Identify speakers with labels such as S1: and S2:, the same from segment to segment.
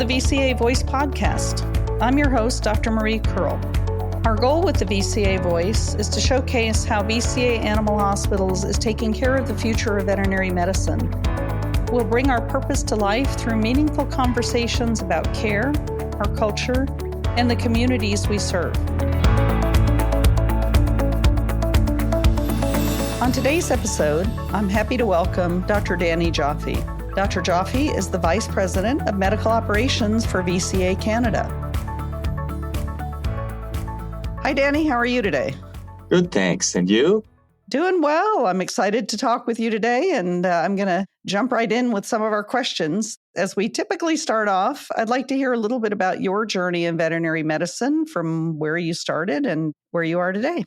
S1: VCA Voice podcast. I'm your host, Dr. Marie Kerl. Our goal with the VCA Voice is to showcase how VCA Animal Hospitals is taking care of the future of veterinary medicine. We'll bring our purpose to life through meaningful conversations about care, our culture, and the communities we serve. On today's episode, I'm happy to welcome Dr. Danny Joffe. Dr. Joffe is the Vice President of Medical Operations for VCA Canada. Hi, Danny. How are you today?
S2: Good, thanks. And you?
S1: Doing well. I'm excited to talk with you today, and I'm going to jump right in with some of our questions. As we typically start off, I'd like to hear a little bit about your journey in veterinary medicine, from where you started and where you are today.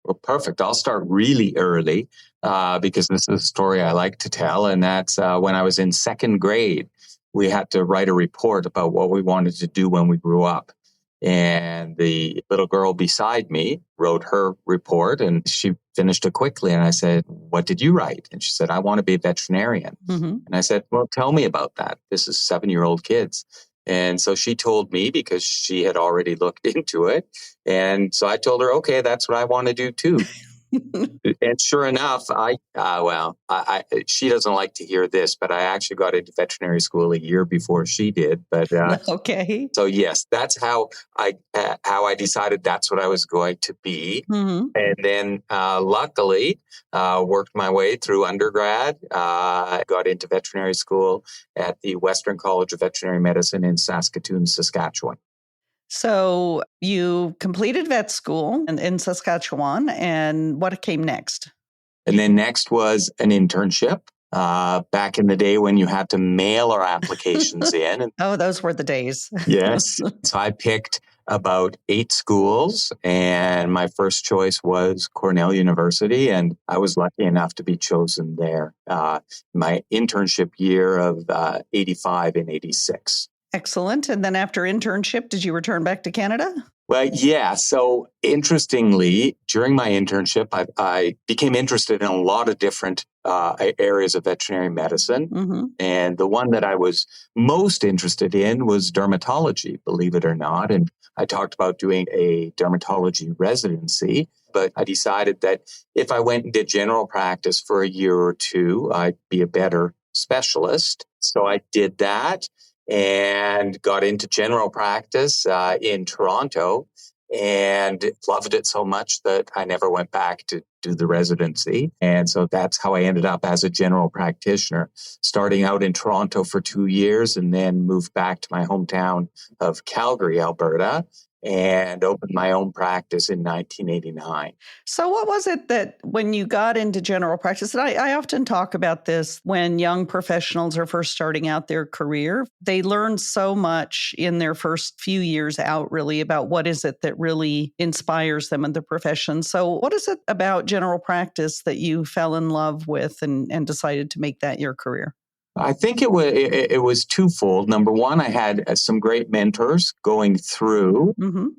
S2: Well, perfect. I'll start really early because this is a story I like to tell. And that's when I was in second grade, we had to write a report about what we wanted to do when we grew up. And the little girl beside me wrote her report and she finished it quickly. And I said, "What did you write?" And she said, "I want to be a veterinarian." Mm-hmm. And I said, "Well, tell me about that. This is 7-year-old kids." And so she told me because she had already looked into it. And so I told her, okay, that's what I want to do too. And sure enough, she doesn't like to hear this, but I actually got into veterinary school a year before she did. But
S1: okay.
S2: So yes, that's how I decided that's what I was going to be. Mm-hmm. And then luckily, worked my way through undergrad. I got into veterinary school at the Western College of Veterinary Medicine in Saskatoon, Saskatchewan.
S1: So you completed vet school in Saskatchewan, and what came next?
S2: And then next was an internship. Back in the day when you had to mail our applications in.
S1: Oh, those were the days.
S2: Yes. So I picked about 8 schools, and my first choice was Cornell University, and I was lucky enough to be chosen there. My internship year of 85 and 86.
S1: Excellent. And then after internship, did you return back to Canada?
S2: Well, yeah. So interestingly, during my internship, I became interested in a lot of different areas of veterinary medicine. Mm-hmm. And the one that I was most interested in was dermatology, believe it or not. And I talked about doing a dermatology residency, but I decided that if I went and did general practice for a year or two, I'd be a better specialist. So I did that and got into general practice in Toronto and loved it so much that I never went back to do the residency. And so that's how I ended up as a general practitioner, starting out in Toronto for 2 years and then moved back to my hometown of Calgary, Alberta, and opened my own practice in 1989.
S1: So what was it that when you got into general practice, and I often talk about this when young professionals are first starting out their career, they learn so much in their first few years out really about what is it that really inspires them in the profession. So what is it about general practice that you fell in love with and decided to make that your career?
S2: I think it was twofold. Number one, I had some great mentors going through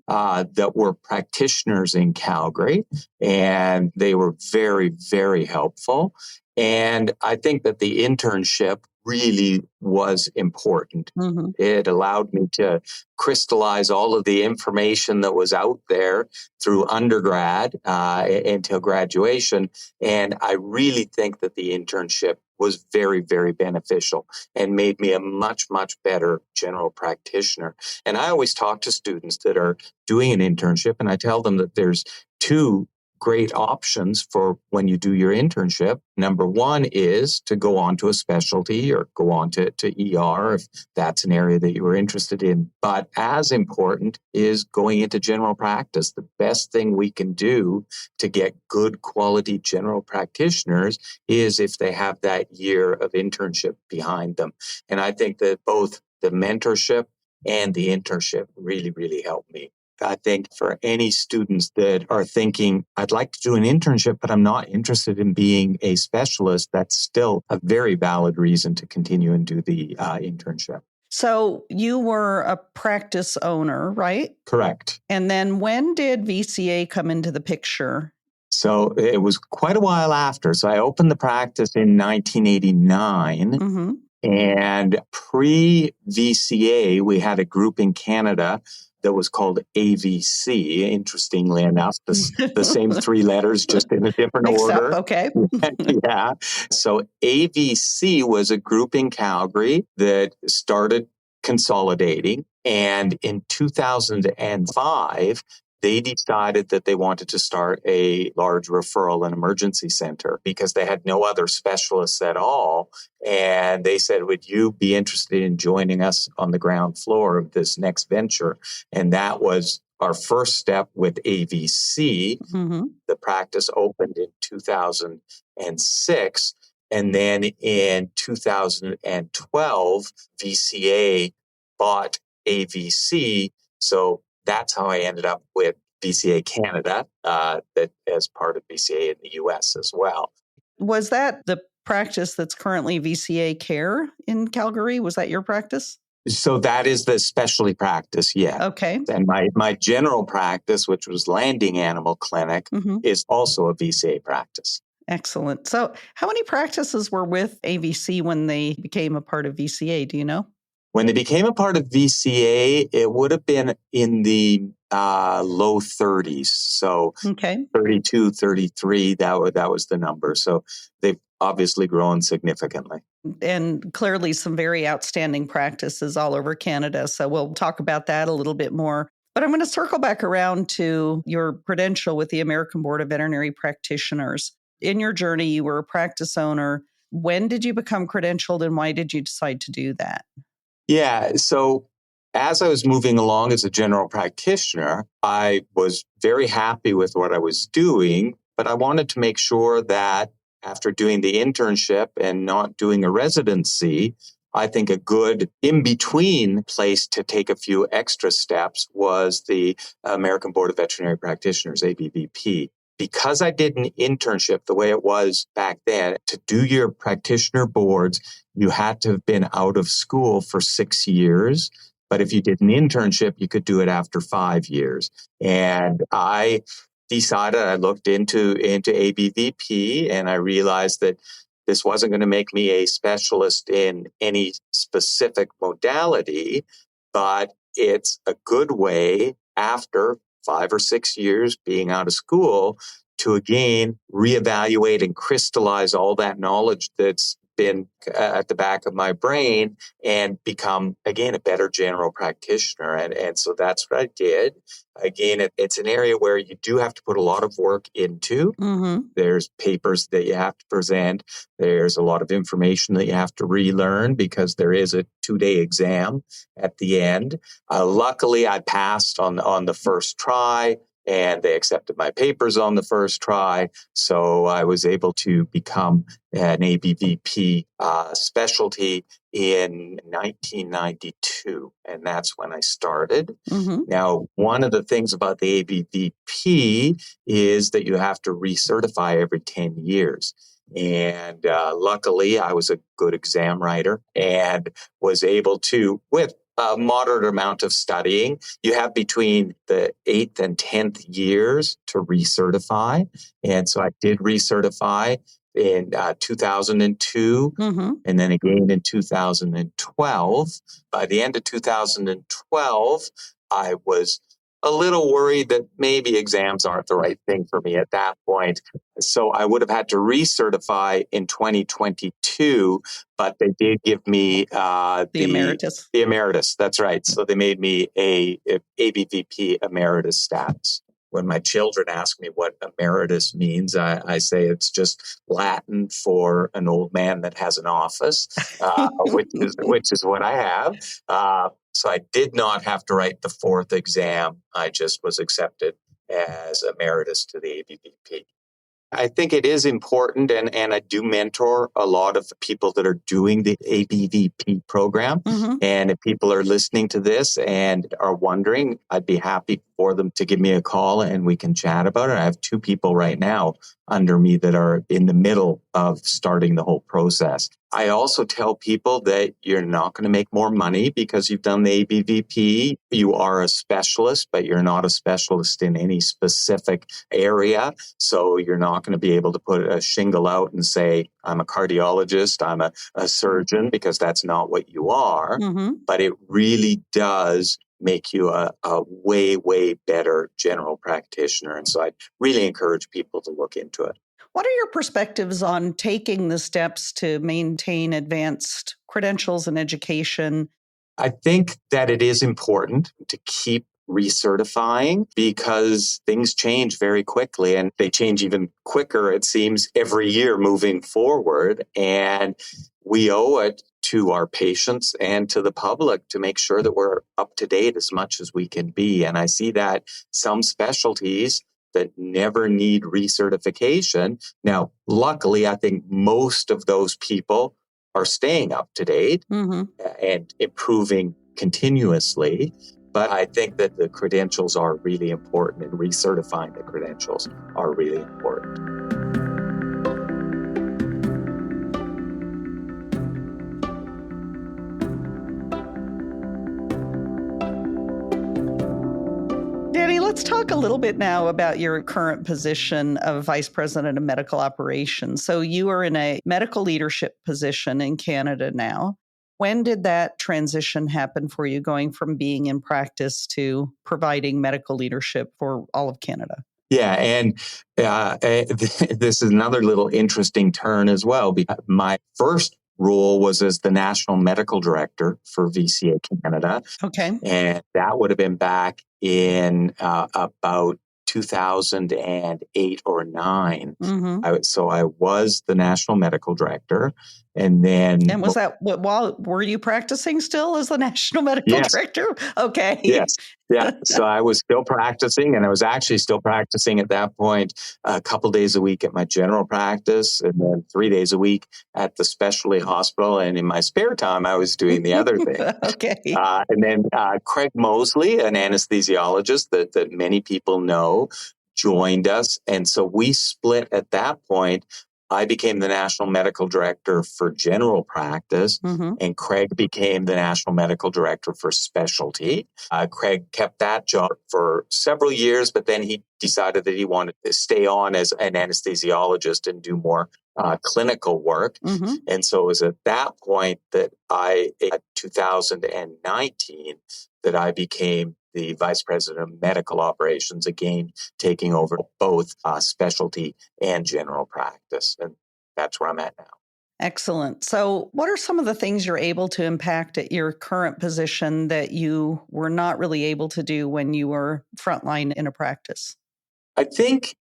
S2: that were practitioners in Calgary, and they were very, very helpful. And I think that the internship really was important. Mm-hmm. It allowed me to crystallize all of the information that was out there through undergrad until graduation. And I really think that the internship was very, very beneficial and made me a much, much better general practitioner. And I always talk to students that are doing an internship, and I tell them that there's 2 great options for when you do your internship. Number one is to go on to a specialty or go on to ER if that's an area that you were interested in. But as important is going into general practice. The best thing we can do to get good quality general practitioners is if they have that year of internship behind them. And I think that both the mentorship and the internship really, really helped me. I think for any students that are thinking, I'd like to do an internship, but I'm not interested in being a specialist, that's still a very valid reason to continue and do the internship.
S1: So you were a practice owner, right?
S2: Correct.
S1: And then when did VCA come into the picture?
S2: So it was quite a while after. So I opened the practice in 1989. Mm-hmm. And pre-VCA, we had a group in Canada that was called AVC. Interestingly enough, the same three letters, just in a different
S1: Mixed
S2: order.
S1: up, okay.
S2: Yeah. So AVC was a group in Calgary that started consolidating. And in 2005, they decided that they wanted to start a large referral and emergency center because they had no other specialists at all. And they said, would you be interested in joining us on the ground floor of this next venture? And that was our first step with AVC.
S1: Mm-hmm.
S2: The practice opened in 2006. And then in 2012, VCA bought AVC. So that's how I ended up with VCA Canada, that as part of VCA in the US as well.
S1: Was that the practice that's currently VCA C.A.R.E in Calgary? Was that your practice?
S2: So that is the specialty practice, yeah.
S1: Okay.
S2: And my general practice, which was landing animal clinic, is also a VCA practice.
S1: Excellent. So how many practices were with AVC when they became a part of VCA? Do you know?
S2: When they became a part of VCA, it would have been in the low 30s. So 32, 33, that was the number. So they've obviously grown significantly.
S1: And clearly some very outstanding practices all over Canada. So we'll talk about that a little bit more. But I'm going to circle back around to your credential with the American Board of Veterinary Practitioners. In your journey, you were a practice owner. When did you become credentialed and why did you decide to do that?
S2: Yeah. So as I was moving along as a general practitioner, I was very happy with what I was doing, but I wanted to make sure that after doing the internship and not doing a residency, I think a good in-between place to take a few extra steps was the American Board of Veterinary Practitioners, ABVP. Because I did an internship the way it was back then, to do your practitioner boards, you had to have been out of school for 6 years. But if you did an internship, you could do it after 5 years. And I decided, I looked into ABVP and I realized that this wasn't going to make me a specialist in any specific modality, but it's a good way after 5 or 6 years being out of school to again reevaluate and crystallize all that knowledge that's been at the back of my brain and become, again, a better general practitioner. And so that's what I did. Again, it's an area where you do have to put a lot of work into. There's papers that you have to present. There's a lot of information that you have to relearn because there is a 2-day exam at the end. Luckily, I passed on the first try. And they accepted my papers on the first try. So I was able to become an ABVP specialty in 1992. And that's when I started. Now, one of the things about the ABVP is that you have to recertify every 10 years. And luckily, I was a good exam writer and was able to, with a moderate amount of studying, you have between the 8th and 10th years to recertify. And so I did recertify in 2002 and then again in 2012. By the end of 2012, I was a little worried that maybe exams aren't the right thing for me at that point. So I would have had to recertify in 2022, but they did give me the
S1: Emeritus.
S2: The Emeritus, that's right. So they made me a ABVP Emeritus status. When my children ask me what emeritus means, I say it's just Latin for an old man that has an office, which is what I have. So I did not have to write the 4th exam. I just was accepted as emeritus to the ABVP. I think it is important, and I do mentor a lot of people that are doing the ABVP program. And if people are listening to this and are wondering, I'd be happy for them to give me a call and we can chat about it. I have 2 people right now under me that are in the middle of starting the whole process. I also tell people that you're not going to make more money because you've done the ABVP. You are a specialist, but you're not a specialist in any specific area. So you're not going to be able to put a shingle out and say, I'm a cardiologist, I'm a surgeon, because that's not what you are. Mm-hmm. But it really does make you a way, way better general practitioner. And so I really encourage people to look into it.
S1: What are your perspectives on taking the steps to maintain advanced credentials and education?
S2: I think that it is important to keep recertifying because things change very quickly, and they change even quicker, it seems, every year moving forward. And we owe it to our patients and to the public to make sure that we're up to date as much as we can be. And I see that some specialties that never need recertification. Now, luckily, I think most of those people are staying up to date and improving continuously. But I think that the credentials are really important, and recertifying the credentials are really important.
S1: Let's talk a little bit now about your current position of Vice President of Medical Operations. So you are in a medical leadership position in Canada now. When did that transition happen for you, going from being in practice to providing medical leadership for all of Canada?
S2: Yeah, and this is another little interesting turn as well, because my first role was as the National Medical Director for VCA Canada.
S1: Okay.
S2: And that would have been back in about 2008 or 9. So I was the National Medical Director. And then...
S1: And was that while were you practicing still as the National Medical Director? Okay.
S2: Yes. Yeah. So I was still practicing, and I was actually still practicing at that point a couple days a week at my general practice, and then 3 days a week at the specialty hospital. And in my spare time, I was doing the other thing.
S1: Okay.
S2: And then Craig Mosley, an anesthesiologist that many people know, joined us. And so we split at that point. I became the National Medical Director for general practice, and Craig became the National Medical Director for specialty. Craig kept that job for several years, but then he decided that he wanted to stay on as an anesthesiologist and do more clinical work. And so it was at that point that in 2019, that I became the Vice President of Medical Operations, again, taking over both specialty and general practice. And that's where I'm at now.
S1: Excellent. So what are some of the things you're able to impact at your current position that you were not really able to do when you were frontline in a practice?
S2: I think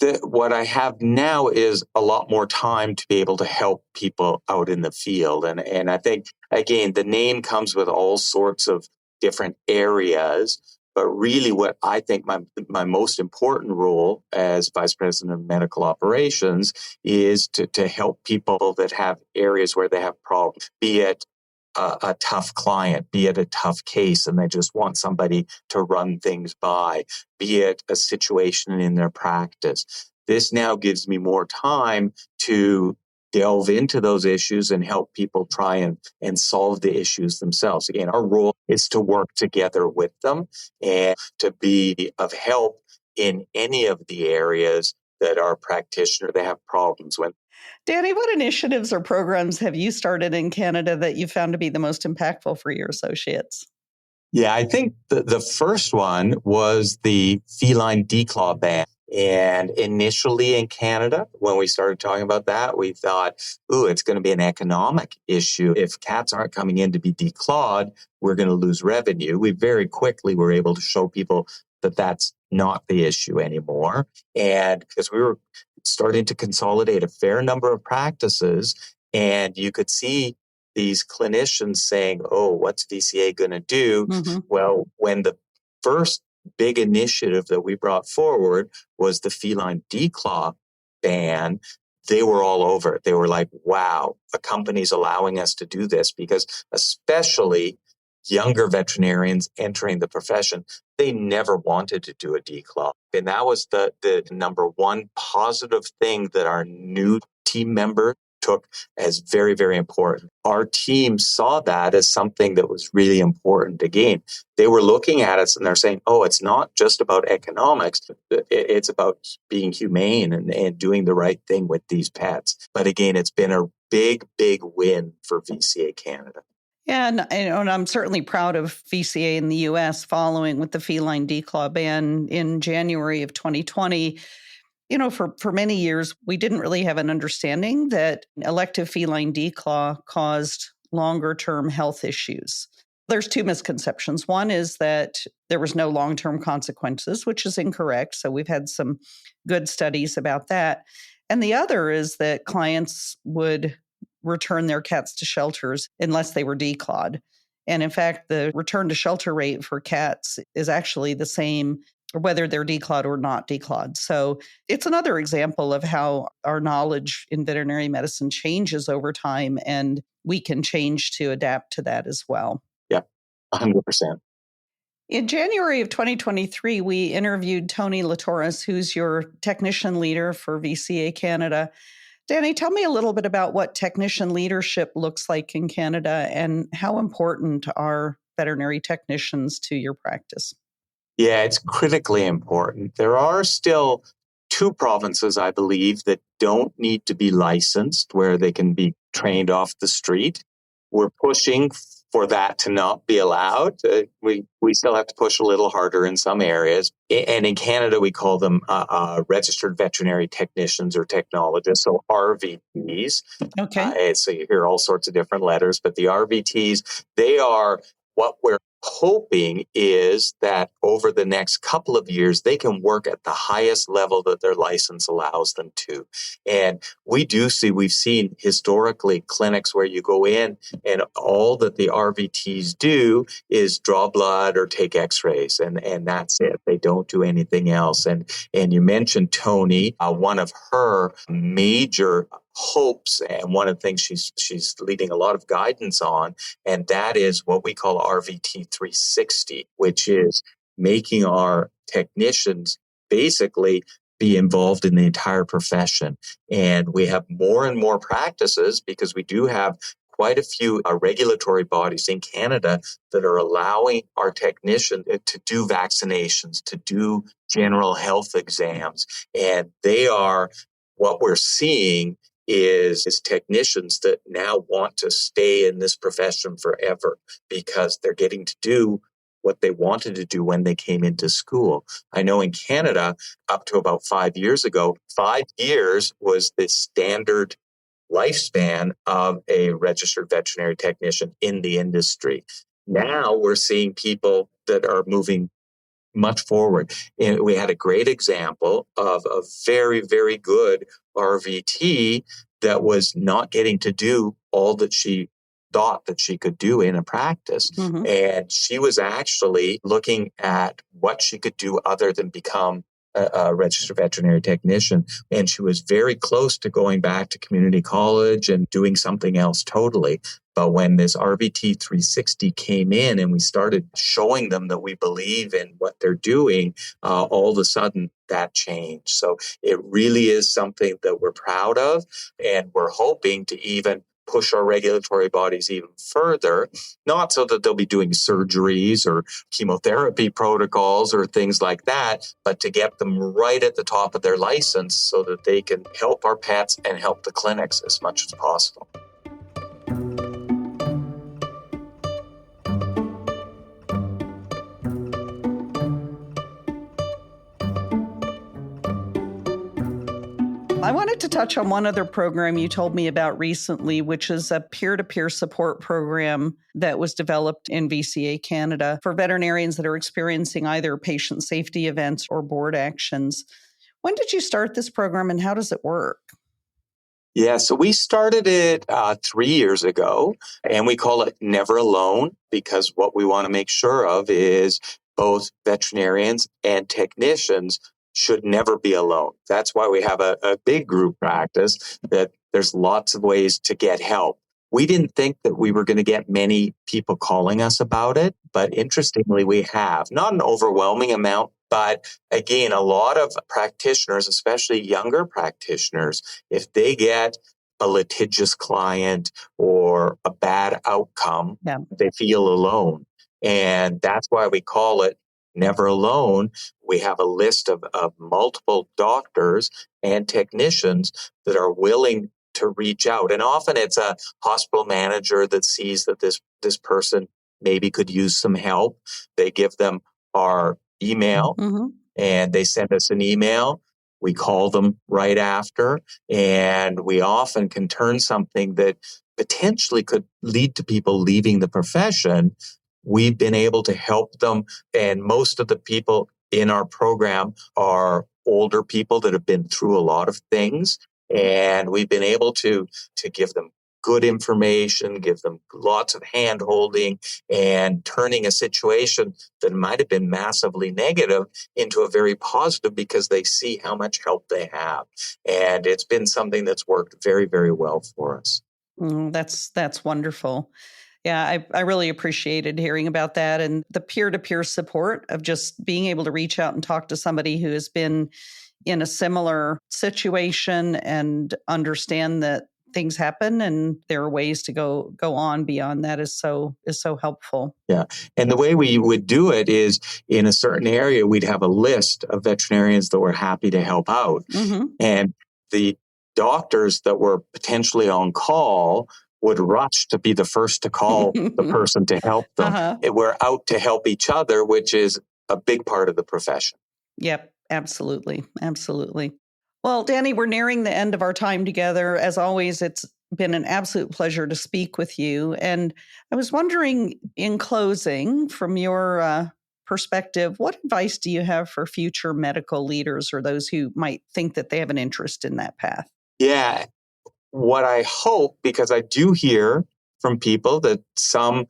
S2: that what I have now is a lot more time to be able to help people out in the field. And I think, again, the name comes with all sorts of different areas, but really what I think my most important role as Vice President of Medical Operations is to help people that have areas where they have problems, be it a tough client, be it a tough case and they just want somebody to run things by, be it a situation in their practice. This now gives me more time to delve into those issues and help people try and solve the issues themselves. Again, our role is to work together with them and to be of help in any of the areas that our practitioner they have problems with.
S1: Danny, what initiatives or programs have you started in Canada that you found to be the most impactful for your associates?
S2: Yeah, I think the first one was the feline declaw ban. And initially in Canada, when we started talking about that, we thought, it's going to be an economic issue. If cats aren't coming in to be declawed, we're going to lose revenue. We very quickly were able to show people that that's not the issue anymore. And because we were starting to consolidate a fair number of practices, and you could see these clinicians saying, what's VCA going to do? Well, when the first big initiative that we brought forward was the feline declaw ban, they were all over it. They were like, wow, a company's allowing us to do this, because especially younger veterinarians entering the profession, they never wanted to do a declaw. And that was the number one positive thing that our new team member took as very, very important. Our team saw that as something that was really important. Again, they were looking at us and they're saying, oh, it's not just about economics. It's about being humane and doing the right thing with these pets. But again, it's been a big, big win for VCA Canada.
S1: Yeah, and I'm certainly proud of VCA in the U.S. following with the feline declaw ban in January of 2020. For many years, we didn't really have an understanding that elective feline declaw caused longer-term health issues. There's two misconceptions. One is that there was no long-term consequences, which is incorrect. So we've had some good studies about that. And the other is that clients would return their cats to shelters unless they were declawed. And in fact, the return to shelter rate for cats is actually the same whether they're declawed or not declawed. So it's another example of how our knowledge in veterinary medicine changes over time, and we can change to adapt to that as well.
S2: Yeah, 100%.
S1: In January of 2023, we interviewed Tony Latoris, who's your technician leader for VCA Canada. Danny, tell me a little bit about what technician leadership looks like in Canada and how important are veterinary technicians to your practice?
S2: Yeah, it's critically important. There are still 2 provinces, I believe, that don't need to be licensed, where they can be trained off the street. We're pushing for that to not be allowed. We still have to push a little harder in some areas. And in Canada, we call them registered veterinary technicians or technologists, so RVTs.
S1: Okay.
S2: So you hear all sorts of different letters, but the RVTs, they are what we're hoping is that over the next couple of years, they can work at the highest level that their license allows them to. And we've seen historically clinics where you go in and all that the RVTs do is draw blood or take x-rays, and that's it. They don't do anything else. And you mentioned Tony, one of her major hopes, and one of the things she's leading a lot of guidance on, and that is what we call RVT 360, which is making our technicians basically be involved in the entire profession. And we have more and more practices because we do have quite a few regulatory bodies in Canada that are allowing our technicians to do vaccinations, to do general health exams. And they are, what we're seeing is technicians that now want to stay in this profession forever because they're getting to do what they wanted to do when they came into school. I know in Canada, up to about 5 years ago, 5 years was the standard lifespan of a registered veterinary technician in the industry. Now we're seeing people that are moving much forward. And we had a great example of a very, very good RVT that was not getting to do all that she thought that she could do in a practice. Mm-hmm. And she was actually looking at what she could do other than become a registered veterinary technician. And she was very close to going back to community college and doing something else totally. But when this RVT 360 came in and we started showing them that we believe in what they're doing, all of a sudden that changed. So it really is something that we're proud of, and we're hoping to even push our regulatory bodies even further, not so that they'll be doing surgeries or chemotherapy protocols or things like that, but to get them right at the top of their license so that they can help our pets and help the clinics as much as possible.
S1: I wanted to touch on one other program you told me about recently, which is a peer-to-peer support program that was developed in VCA Canada for veterinarians that are experiencing either patient safety events or board actions. When did you start this program and how does it work?
S2: Yeah, so we started it 3 years ago, and we call it Never Alone because what we want to make sure of is both veterinarians and technicians should never be alone. That's why we have a big group practice, that there's lots of ways to get help. We didn't think that we were going to get many people calling us about it, but interestingly, we have. Not an overwhelming amount, but again, a lot of practitioners, especially younger practitioners, if they get a litigious client or a bad outcome, they feel alone. And that's why we call it Never Alone. We have a list of multiple doctors and technicians that are willing to reach out. And often it's a hospital manager that sees that this person maybe could use some help. They give them our email and they send us an email. We call them right after, and we often can turn something that potentially could lead to people leaving the profession. We've been able to help them, and most of the people in our program are older people that have been through a lot of things, and we've been able to give them good information, give them lots of hand-holding, and turning a situation that might have been massively negative into a very positive because they see how much help they have. And it's been something that's worked very, very well for us.
S1: That's wonderful. Yeah, I really appreciated hearing about that and the peer-to-peer support of just being able to reach out and talk to somebody who has been in a similar situation and understand that things happen and there are ways to go on beyond that is so helpful.
S2: Yeah. And the way we would do it is in a certain area, we'd have a list of veterinarians that were happy to help out. And the doctors that were potentially on call would rush to be the first to call the person to help them. We're out to help each other, which is a big part of the profession.
S1: Yep, absolutely. Absolutely. Well, Danny, we're nearing the end of our time together. As always, it's been an absolute pleasure to speak with you. And I was wondering, in closing, from your perspective, what advice do you have for future medical leaders or those who might think that they have an interest in that path?
S2: Yeah. What I hope, because I do hear from people that some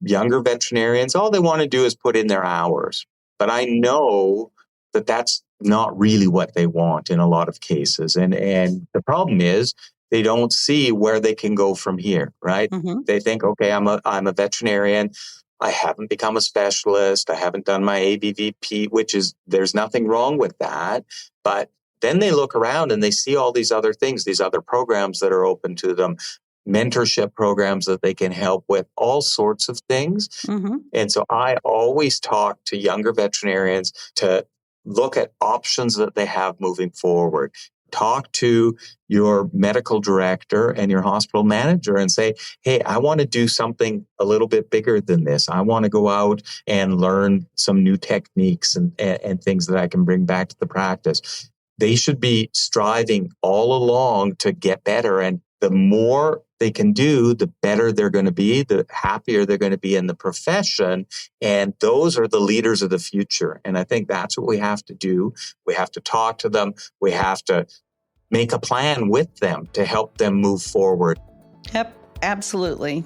S2: younger veterinarians, all they want to do is put in their hours. But I know that that's not really what they want in a lot of cases. And the problem is they don't see where they can go from here, right? They think, okay, I'm a veterinarian. I haven't become a specialist. I haven't done my ABVP, there's nothing wrong with that. But then they look around and they see all these other things, these other programs that are open to them, mentorship programs that they can help with, all sorts of things. And so I always talk to younger veterinarians to look at options that they have moving forward. Talk to your medical director and your hospital manager and say, hey, I want to do something a little bit bigger than this. I want to go out and learn some new techniques and things that I can bring back to the practice. They should be striving all along to get better. And the more they can do, the better they're going to be, the happier they're going to be in the profession. And those are the leaders of the future. And I think that's what we have to do. We have to talk to them. We have to make a plan with them to help them move forward.
S1: Yep, absolutely.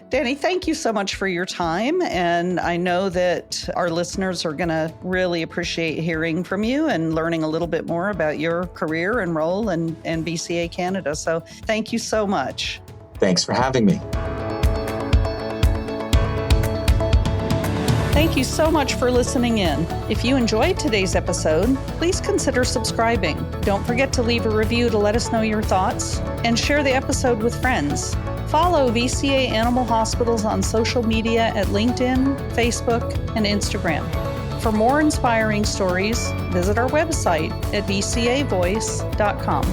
S1: Danny, thank you so much for your time. And I know that our listeners are going to really appreciate hearing from you and learning a little bit more about your career and role in VCA Canada. So thank you so much.
S2: Thanks for having me.
S1: Thank you so much for listening in. If you enjoyed today's episode, please consider subscribing. Don't forget to leave a review to let us know your thoughts and share the episode with friends. Follow VCA Animal Hospitals on social media at LinkedIn, Facebook, and Instagram. For more inspiring stories, visit our website at vcavoice.com.